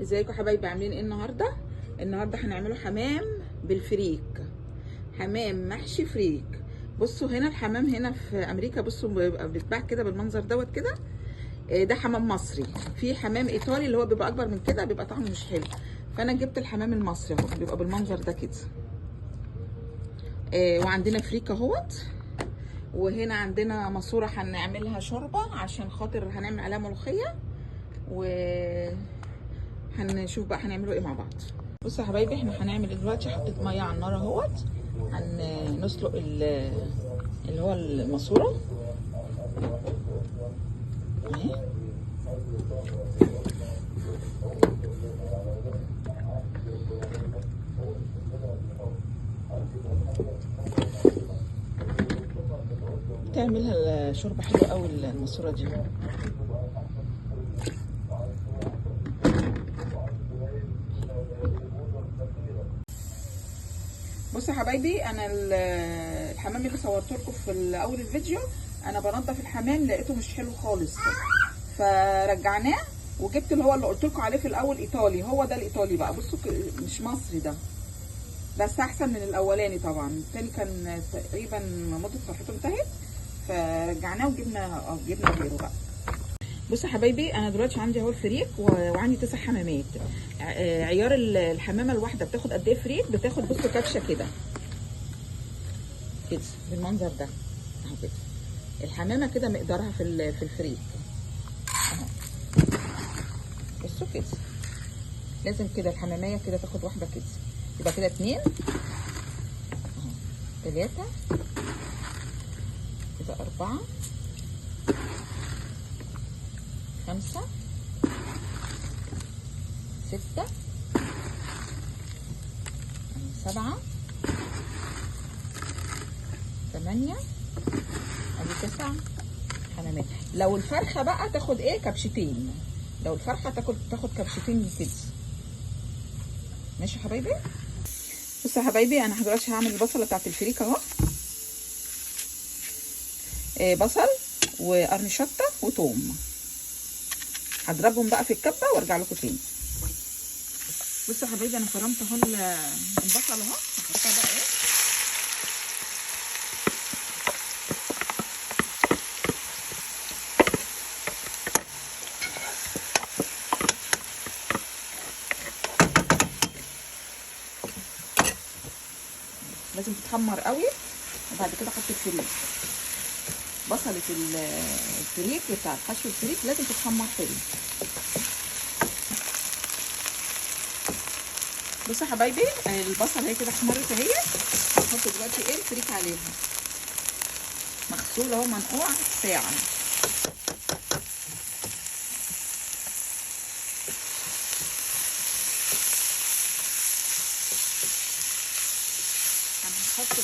ازيكم حبايبي؟ عاملين ايه النهارده؟ النهارده هنعمله حمام بالفريك، حمام محشي فريك. بصوا هنا الحمام هنا في امريكا، بصوا بيبقى بيتباع كده بالمنظر دوت كده. ده حمام مصري. في حمام ايطالي اللي هو بيبقى اكبر من كده، بيبقى طعمه مش حلو. فانا جبت الحمام المصري اهو، بيبقى بالمنظر ده كده. وعندنا فريك اهوت، وهنا عندنا ماسوره هنعملها شوربه عشان خاطر هنعمل عليها ملوخيه، و هنشوف بقى هنعمله ايه مع بعض. بصوا يا حبايبي، احنا هنعمل دلوقتي، حطيت ميه على النار اهوت، هنسلق اللي هو الماسوره اهي. بتعملها الشوربه حلوه قوي الماسوره دي. بصوا يا حبايبي، انا الحمام اللي صورته لكم في اول الفيديو، انا بنضف الحمام لقيته مش حلو خالص، فرجعناه وجبت اللي هو اللي قلت لكم عليه في الاول ايطالي. هو ده الايطالي بقى، بصوا مش مصري ده، بس احسن من الاولاني طبعا. التاني كان تقريبا مده صلاحيته انتهت، فرجعناه وجبنا غيره بقى. بصوا يا حبايبي، انا دلوقتي عندي اهو الفريك وعندي 9 حمامات. عيار الحمامه الواحده بتاخد قد ايه فريك؟ بتاخد بصوا كبشه كده كده بالمنظر ده اهو كده. الحمامه كده مقدارها في الفريك اهو. بصوا كده، لازم كده الحماميه كده تاخد واحده كده، يبقى كده 2 اهو، 3 كده، 4 5 6 7 8 ادي 9 حمامات. لو الفرخه بقى تاخد ايه؟ كبشتين. لو الفرخه تاخد كبشتين كده. ماشي يا حبايبي. بصوا يا حبايبي، انا دلوقتي هعمل البصله بتاعت الفريك اهو. بصل وقرن شطه وثوم، هضربهم بقى في الكبه وارجع لكم تاني. بصوا يا حبايبي، انا فرمت اهو البصل اهو، هحطها بقى ايه، لازم تتحمر قوي، وبعد كده احط الفريك. بصله الفريك بتاع حشو الفريك لازم تتحمر حلو. بصوا يا حبايبي، البصل هي كده احمرت اهي. هنحط دلوقتي ايه الفريك عليها، مغسول اهو منقوع ساعه.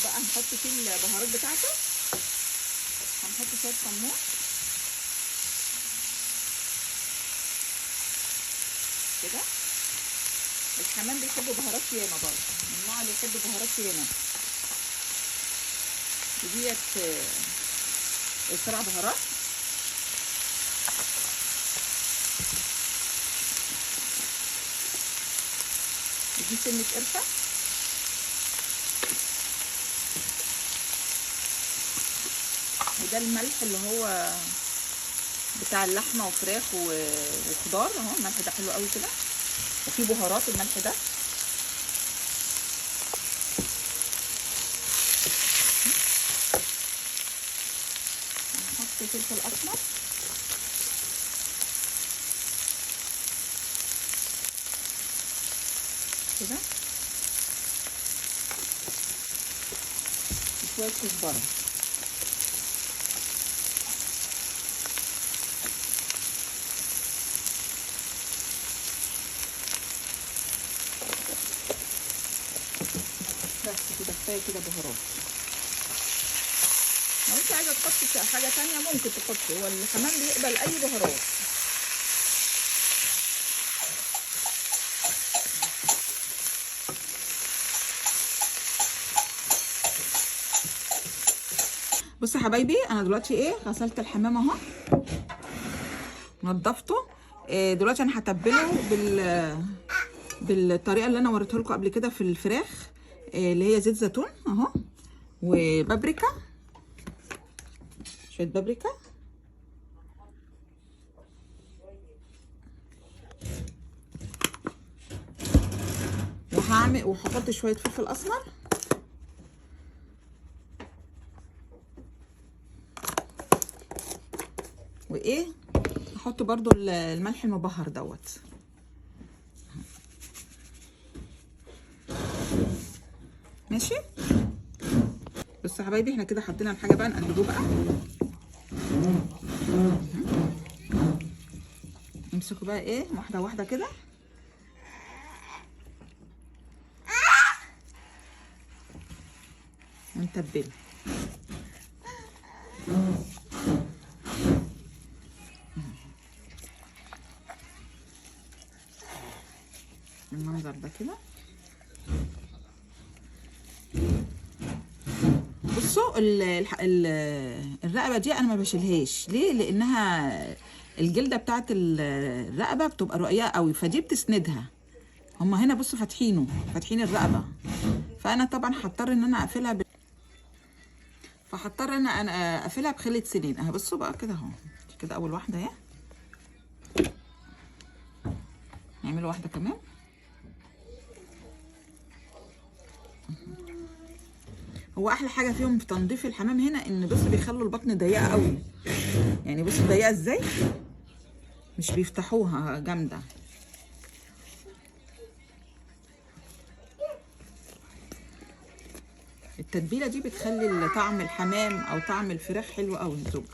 هنحط فيه البهارات بتاعته. هنحط شويه كمون كده. الحمام بيحبوا بهارات ياما برضه، من النوع اللي يحب بهارات ياما. وديت 7 بهارات. ودي سنه قرفه. وده الملح اللي هو بتاع اللحمه وفراخ وخضار اهو. الملح ده حلو قوي كده، وفي بهارات الملح ده. هنحط فلفل اسمر كده، وشويه كزبره. بس كده كفايه كده بهارات. لو انت عايزه تحطي حاجه تانية ممكن تحطي، هو الحمام بيقبل اي بهارات. بصوا يا حبايبي، انا دلوقتي ايه، غسلت الحمام اهو، نضفته دلوقتي انا هتبله بالطريقه اللي انا وريتها لكم قبل كده في الفراخ، اللي هي زيت زيتون اهو، وبابريكا، شويه بابريكا، وهحط شويه فلفل اسمر، وايه هحط برضو الملح المبهر دوت. ماشي. بصوا يا حبايبي احنا كده حطينا الحاجه بقى نقلبوه بقى. نمسكه بقى ايه واحده واحده كده، ونتبله. المنظر ده كده. بصوا الرقبه دي انا ما بشيلهاش ليه، لانها الجلده بتاعت الرقبه بتبقى رقيقه قوي، فدي بتسندها. هما هنا بصوا فاتحين الرقبه، فانا طبعا هضطر ان انا اقفلها فهضطر ان انا اقفلها بخلة سنين اهي. بصوا بقى كده اهو، كده اول واحده اهي، نعمل واحده كمان. هو احلى حاجه فيهم في تنظيف الحمام هنا ان بص بيخلوا البطن ضيقه قوي، يعني بص ضيقه ازاي، مش بيفتحوها جامده. التتبيله دي بتخلي طعم الحمام او طعم الفراخ حلو قوي الزوج.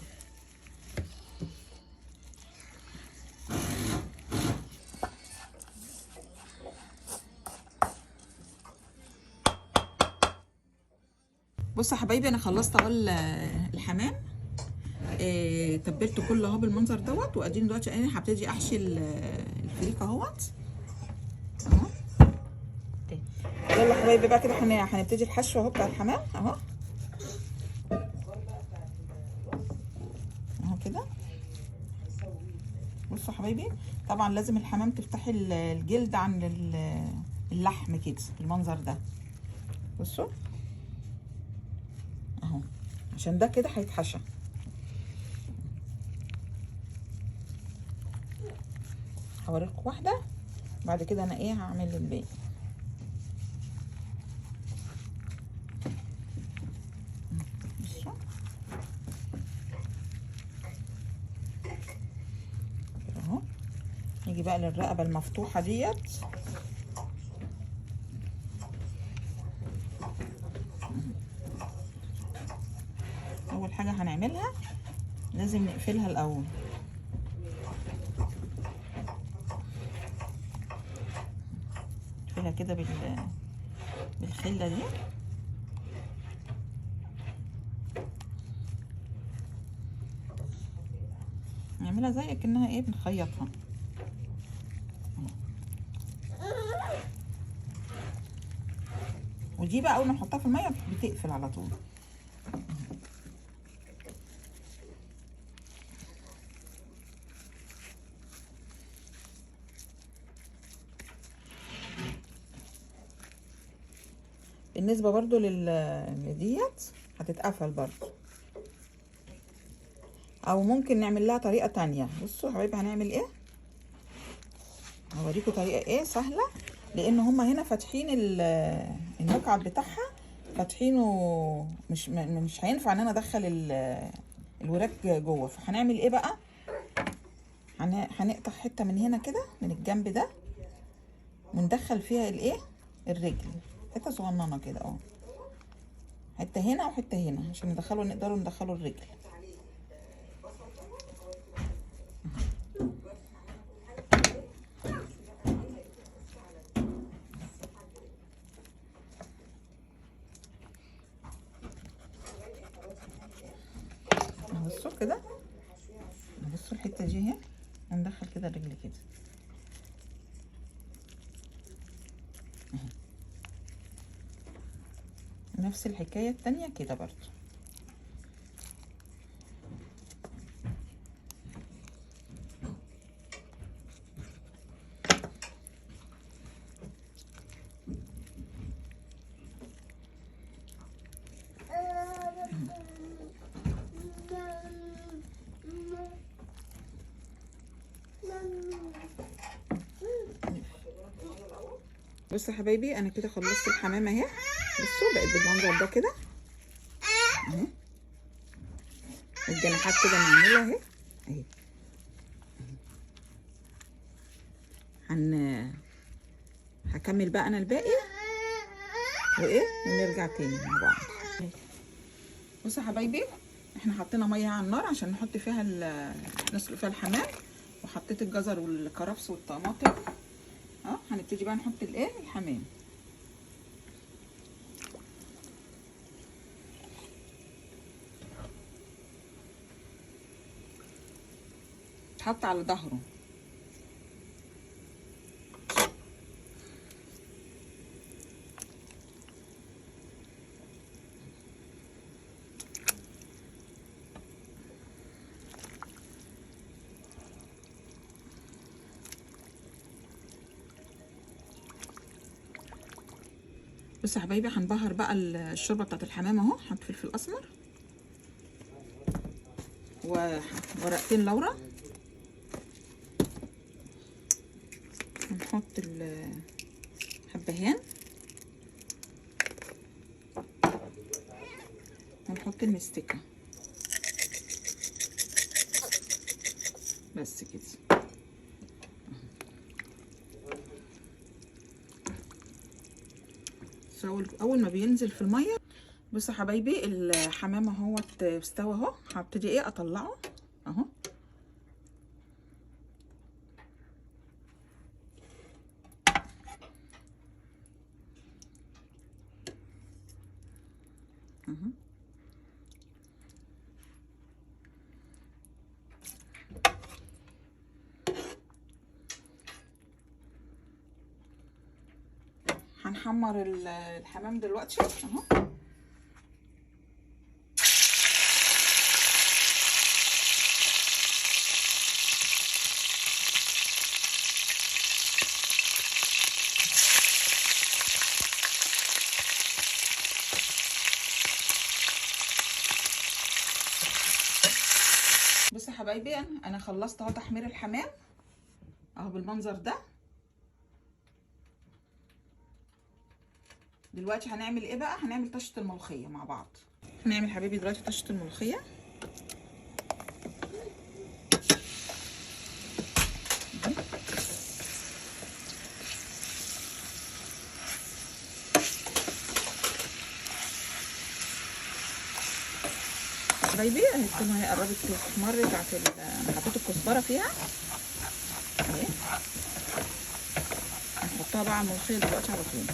بصوا يا حبايبي انا خلصت اهو الحمام، تبلته كله اهو بالمنظر دوت، واديني دلوقتي انا هبتدي احشي الفريك اهوت اهو. يلا يا حبايبي بقى كده هنبتدي الحشو اهو بتاع الحمام اهو كده. بصوا يا حبايبي طبعا لازم الحمام تفتحي الجلد عن اللحم كده بالمنظر ده. بصوا اهو، عشان ده كده هيتحشى. هوريكم واحده بعد كده انا ايه هعمل الباقي. بصوا كده اهو. نيجي بقى للرقبه المفتوحه ديت. اول حاجه هنعملها لازم نقفلها الاول. نقفلها كده بالخله دي. نعملها زي كأنها ايه بنخيطها. ودي بقى اول ما نحطها في الميه بتقفل على طول. بالنسبه برضو لديت هتتقفل برضو، او ممكن نعمل لها طريقه تانية. بصوا يا حبايبي هنعمل ايه، هوريكم طريقه ايه سهله، لان هما هنا فاتحين المكعب بتاعها فاتحينه، مش هينفع ان انا ادخل الوراك جوه. فهنعمل ايه بقى، هنقطع حته من هنا كده من الجنب ده، وندخل فيها الايه الرجل، حته صغننه كده اهو، حته هنا وحته هنا عشان نقدروا ندخلوا الرجل. بصوا كده، بصوا الحته دي اهي، هندخل كده الرجل كده اهي. نفس الحكايه التانية كده برضو. بصوا يا حبايبي انا كده خلصت الحمامه اهي. بصوا بقت بالمنظر ده كده اهي. الجناحات كده نعملها اهي اهي. هكمل بقى انا الباقي وايه ونرجع تاني مع بعض. بصوا يا حبايبي احنا حطينا ميه على النار عشان نحط فيها نسلق فيها الحمام، وحطيت الجزر والكرفس والطماطم. هنبتدي بقى نحط الايه الحمام. اتحط على ظهره. بصوا يا حبايبي هنبهر بقى الشوربه بتاعت الحمام اهو. حط فلفل اسمر وورقتين لورا. هنحط الحبهان ونحط المستكه بس كده. اول ما بينزل في الميه. بصوا يا حبايبي الحمام اهوت استوى اهو. هبتدي ايه اطلعه اهو. هنحمر الحمام دلوقتي اهو. بصوا يا حبايبي انا خلصت اهو تحمير الحمام اهو بالمنظر ده. دلوقتي هنعمل ايه بقى؟ هنعمل طشه الملوخيه مع بعض. هنعمل حبايبي دلوقتي طشه الملوخيه. حبايبي هتكون هي قربت تحمر. بتاعت انا حطيت الكزبره فيها اهي. هنحطها بقى على الملوخيه دلوقتي على طول.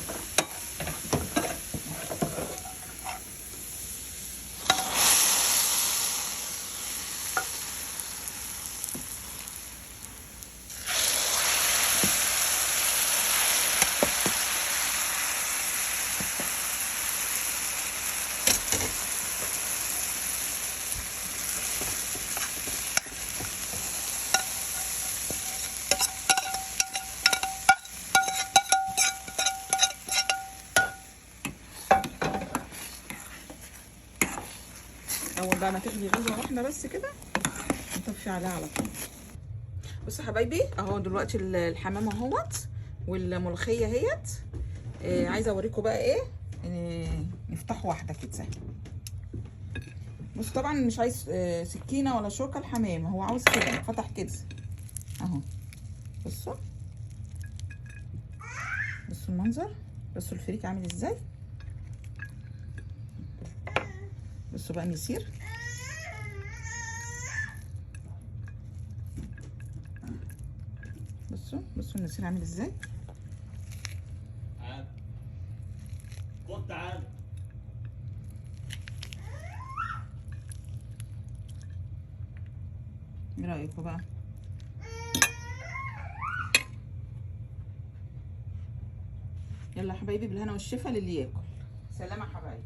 اول بقى ما تغلي غلوه واحده بس كده نطفي عليها على طول. بصوا يا حبايبي اهو دلوقتي الحمام اهوت والملوخيه اهيت. عايزه اوريكم بقى ايه. نفتحوا واحده كده. بصوا طبعا مش عايز سكينه ولا شوكه. الحمام هو عاوز كده يتفتح كده اهو. بصوا بصوا المنظر. بصوا الفريك عامل ازاي. بصوا بقى المسير. بصوا المسير عامل ازاي. تعال ايه رايكم بقى؟ يلا يا حبايبي بالهنا والشفا للي ياكل. سلام يا حبايبي.